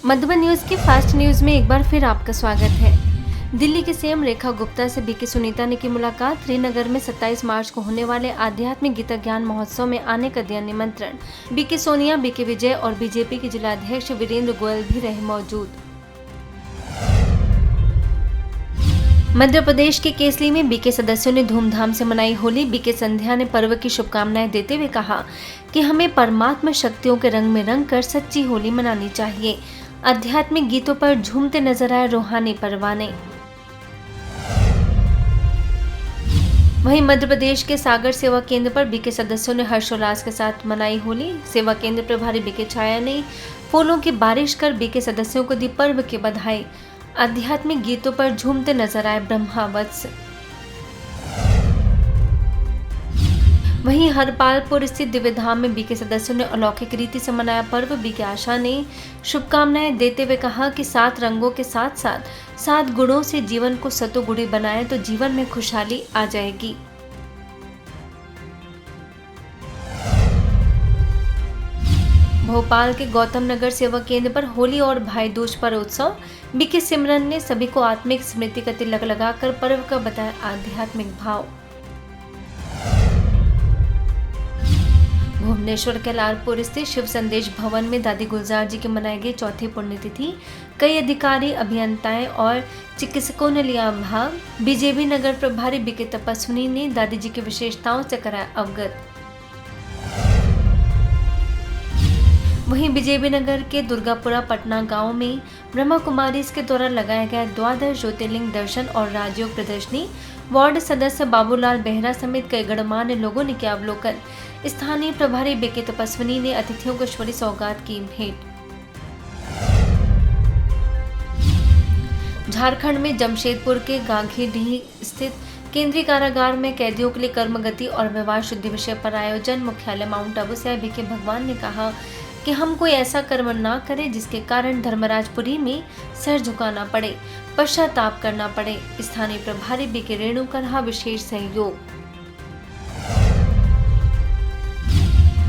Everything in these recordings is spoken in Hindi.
मधुबन न्यूज की फास्ट न्यूज में एक बार फिर आपका स्वागत है। दिल्ली की सीएम रेखा गुप्ता से बीके सुनीता ने की मुलाकात। श्रीनगर में 27 मार्च को होने वाले आध्यात्मिक गीता ज्ञान महोत्सव में आने का दिया निमंत्रण। बीके सोनिया, बीके विजय और बीजेपी के जिला अध्यक्ष वीरेंद्र गोयल भी रहे मौजूद। मध्य प्रदेश के केसली में बीके सदस्यों ने धूमधाम से मनाई होली। बीके संध्या ने पर्व की शुभकामनाएं देते हुए कहा कि हमें परमात्मा शक्तियों के रंग में रंग कर सच्ची होली मनानी चाहिए। आध्यात्मिक गीतों पर झूमते नजर आए रूहानी परवाने। वहीं मध्य प्रदेश के सागर सेवा केंद्र पर बीके सदस्यों ने हर्षोल्लास के साथ मनाई होली। सेवा केंद्र प्रभारी बीके छाया ने फूलों की बारिश कर बीके सदस्यों को दी पर्व की बधाई। आध्यात्मिक गीतों पर झूमते नजर आए ब्रह्मावत्स। वहीं हरपालपुर स्थित दिव्य धाम में बीके सदस्यों ने अलौकिक रीति से मनाया पर्व। बीके आशा ने शुभकामनाएं देते हुए कहा कि 7 रंगों के साथ साथ 7 गुणों से जीवन को सतोगुणी बनाए तो जीवन में खुशहाली आ जाएगी। भोपाल के गौतम नगर सेवा केंद्र पर होली और भाई दूज पर उत्सव। बीके सिमरन ने सभी को आत्मिक स्मृति का तिलक लगाकर पर्व का बताया आध्यात्मिक भाव। भुवनेश्वर के लालपुर स्थित शिव संदेश भवन में दादी गुलजार जी की मनाई गई चौथी पुण्यतिथि। कई अधिकारी, अभियंताएं और चिकित्सकों ने लिया भाग। बीजेपी नगर प्रभारी बीके तपस्विनी ने दादी जी की विशेषताओं से कराया अवगत। वहीं बीजेपी नगर के दुर्गापुरा पटना गांव में ब्रह्मा कुमारी के द्वारा लगाया गया द्वादश ज्योतिर्लिंग दर्शन और राजयोग प्रदर्शनी। वार्ड सदस्य बाबूलाल बेहरा समेत कई गणमान्य लोगों ने किया अवलोकन। स्थानीय प्रभारी बीके तपस्विनी ने अतिथियों को ईश्वरी सौगात की भेंट। झारखंड में जमशेदपुर के गांधीडीह स्थित केंद्रीय कारागार में कैदियों के लिए कर्मगति और व्यवहार शुद्धि विषय पर आयोजन। मुख्यालय माउंट आबू से बीके भगवान ने कहा कि हम कोई ऐसा कर्म ना करें जिसके कारण धर्मराजपुरी में सर झुकाना पड़े, पश्चाताप करना पड़े। स्थानीय प्रभारी बीके रेणु का रहा विशेष सहयोग।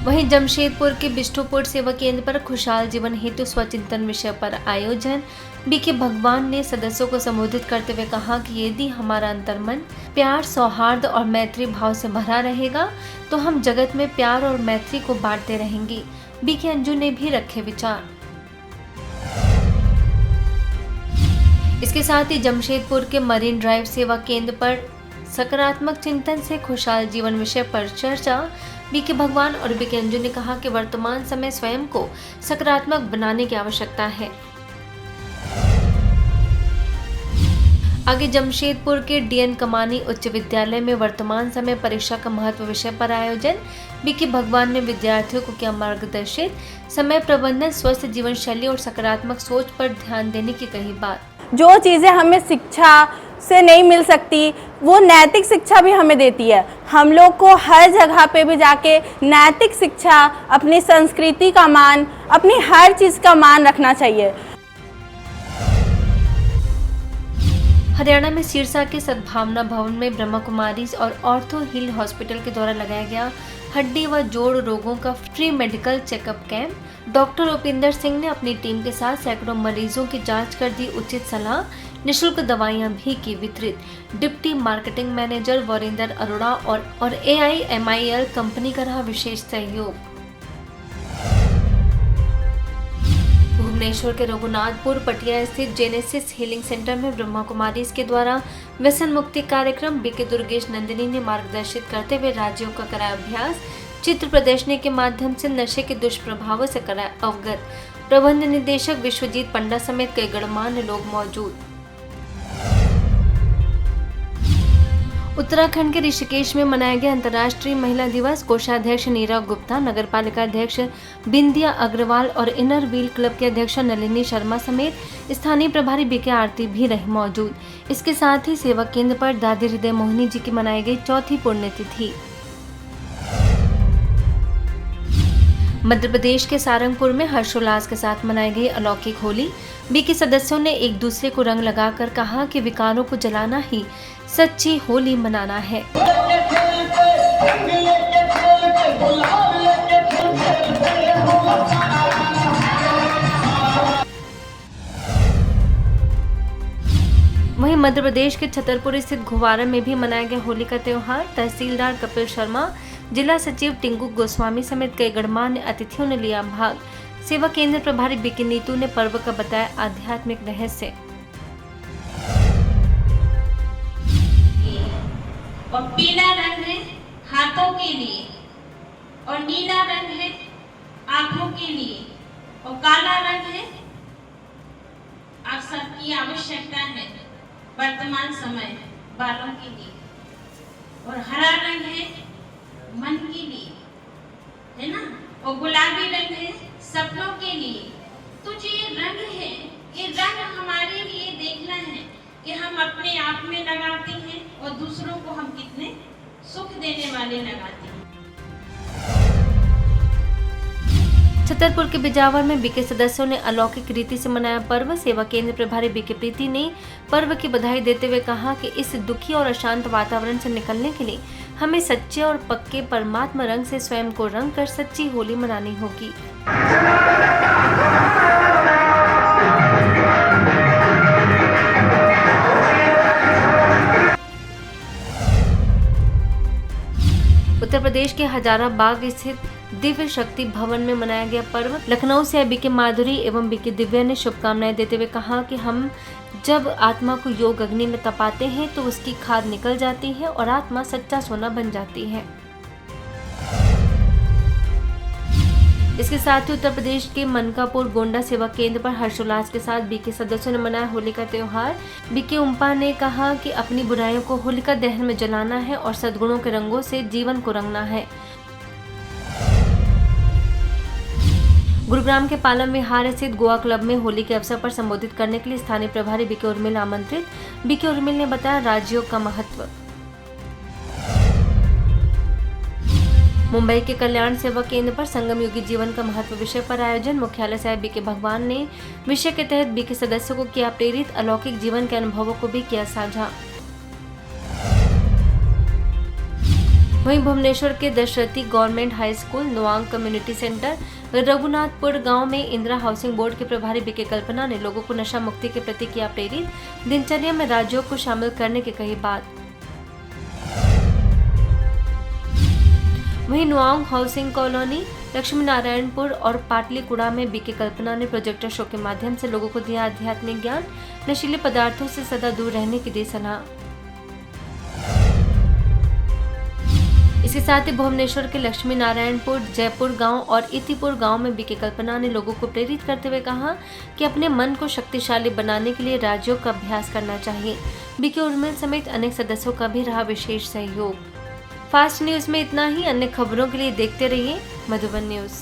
वहीं जमशेदपुर के बिष्टुपुर सेवा केंद्र पर खुशहाल जीवन हेतु स्वचिंतन विषय पर आयोजन। बीके भगवान ने सदस्यों को संबोधित करते हुए कहा कि यदि हमारा अंतर्मन प्यार, सौहार्द और मैत्री भाव से भरा रहेगा तो हम जगत में प्यार और मैत्री को बांटते रहेंगे। बीके अंजू ने भी रखे विचार। इसके साथ ही जमशेदपुर के मरीन ड्राइव सेवा केंद्र पर सकारात्मक चिंतन से खुशहाल जीवन विषय पर चर्चा। बीके भगवान और बीके अंजू ने कहा कि वर्तमान समय स्वयं को सकारात्मक बनाने की आवश्यकता है। आगे जमशेदपुर के डीएन कमानी उच्च विद्यालय में वर्तमान समय परीक्षा का महत्व विषय पर आयोजन। बीके भगवान ने विद्यार्थियों को किया मार्गदर्शित। समय प्रबंधन, स्वस्थ जीवन शैली और सकारात्मक सोच पर ध्यान देने की कही बात। जो चीज़ें हमें शिक्षा से नहीं मिल सकती वो नैतिक शिक्षा भी हमें देती है। हम लोग को हर जगह पे भी जाके नैतिक शिक्षा, अपनी संस्कृति का मान, अपनी हर चीज़ का मान रखना चाहिए। हरियाणा में सिरसा के सद्भावना भवन में ब्रह्मा कुमारी और ऑर्थो हिल हॉस्पिटल के द्वारा लगाया गया हड्डी व जोड़ रोगों का free medical checkup camp. Doctor Upinder Singh ने अपनी टीम के साथ सैकड़ों मरीजों की जांच कर दी उचित सलाह। निःशुल्क दवाइयां भी की वितरित। Deputy marketing manager Varinder Arora और AIMIL कंपनी का रहा विशेष सहयोग। भुवनेश्वर के रघुनाथपुर पटिया स्थित जेनेसिस हीलिंग सेंटर में ब्रह्मा कुमारी के द्वारा व्यसन मुक्ति कार्यक्रम। बीके दुर्गेश नंदिनी ने मार्गदर्शित करते हुए राज्यों का कराया अभ्यास। चित्र प्रदर्शनी के माध्यम से नशे के दुष्प्रभावों से कराया अवगत। प्रबंध निदेशक विश्वजीत पंडा समेत कई गणमान्य लोग मौजूद। उत्तराखंड के ऋषिकेश में मनाया गया अंतर्राष्ट्रीय महिला दिवस। कोषाध्यक्ष नीरव गुप्ता, नगर पालिका अध्यक्ष बिंदिया अग्रवाल और इनर व्हील क्लब के अध्यक्ष नलिनी शर्मा समेत स्थानीय प्रभारी बीके आरती भी रही मौजूद। इसके साथ ही सेवा केंद्र पर दादी हृदय मोहिनी जी की मनाई गई चौथी पुण्यतिथि। मध्य प्रदेश के सारंगपुर में हर्षोल्लास के साथ मनाई गई अलौकिक होली। बीके सदस्यों ने एक दूसरे को रंग लगाकर कहा कि विकारों को जलाना ही सच्ची होली मनाना है। वहीं मध्य प्रदेश के छतरपुर स्थित घुवारा में भी मनाया गया होली का त्योहार। तहसीलदार कपिल शर्मा, जिला सचिव टिंकू गोस्वामी समेत कई गणमान्य अतिथियों ने लिया भाग। सेवा केंद्र प्रभारी बीके नीतू ने पर्व का बताया आध्यात्मिक रहस्य। और पीला रंग है हाथों के लिए, और नीला रंग है आंखों के लिए, और काला रंग है आप सबकी आवश्यकता है वर्तमान समय बालों के लिए, और हरा रंग है मन के लिए, है ना, और गुलाबी रंग है सपनों के लिए। तो जो ये रंग है, ये रंग हमारे लिए देखना है कि हम अपने आप में लगाते हैं और दूसरों को हम कितने सुख देने वाले लगाते हैं। छतरपुर के बिजावर में बीके सदस्यों ने अलौकिक रीति से मनाया पर्व। सेवा केंद्र प्रभारी बीके प्रीति ने पर्व की बधाई देते हुए कहा कि इस दुखी और अशांत वातावरण से निकलने के लिए हमें सच्चे और पक्के परमात्मा रंग से स्वयं को रंग कर सच्ची होली मनानी होगी। उत्तर प्रदेश के हजाराबाग स्थित दिव्य शक्ति भवन में मनाया गया पर्व। लखनऊ से बीके माधुरी एवं बीके दिव्या ने शुभकामनाएं देते हुए कहा कि हम जब आत्मा को योग अग्नि में तपाते हैं तो उसकी खाद निकल जाती है और आत्मा सच्चा सोना बन जाती है। इसके साथ ही उत्तर प्रदेश के मनकापुर गोंडा सेवा केंद्र पर हर्षोल्लास के साथ बीके सदस्यों ने मनाया होली का त्योहार। बीके उम्पा ने कहा कि अपनी बुराइयों को होलिका दहन में जलाना है और सद्गुणों के रंगों से जीवन को रंगना है। गुरुग्राम के पालम विहार स्थित गोवा क्लब में होली के अवसर पर संबोधित करने के लिए स्थानीय प्रभारी बीके उर्मिल आमंत्रित। बीके उर्मिल ने बताया राजयोग का महत्व। मुंबई के कल्याण सेवा केंद्र पर संगम युगी जीवन का महत्व विषय पर आयोजन। मुख्यालय साहिब बीके भगवान ने विषय के तहत बीके सदस्यों को किया प्रेरित। अलौकिक जीवन के अनुभवों को भी किया साझा। वहीं भुवनेश्वर के Dasarathi government high school, Noang community centre, Raghunathpur गांव में इंदिरा हाउसिंग बोर्ड के प्रभारी बीके कल्पना ने लोगों को नशा मुक्ति के प्रति किया प्रेरित। दिनचर्या में राजयोग को शामिल करने की कही बात। वहीं नोआंग हाउसिंग कॉलोनी, लक्ष्मी नारायणपुर और पाटलीकुड़ा में बीके कल्पना ने प्रोजेक्टर शो के माध्यम से लोगों को दिया आध्यात्मिक ज्ञान। नशीले पदार्थों से सदा दूर रहने की दी सलाह। इसके साथ ही भुवनेश्वर के लक्ष्मी नारायणपुर, जयपुर गांव और इतिपुर गांव में बीके कल्पना ने लोगों को प्रेरित करते हुए कहा कि अपने मन को शक्तिशाली बनाने के लिए राजयोग का अभ्यास करना चाहिए। बीके उर्मिल समेत अनेक सदस्यों का भी रहा विशेष सहयोग। फास्ट न्यूज में इतना ही। अन्य खबरों के लिए देखते रहिए मधुबन न्यूज।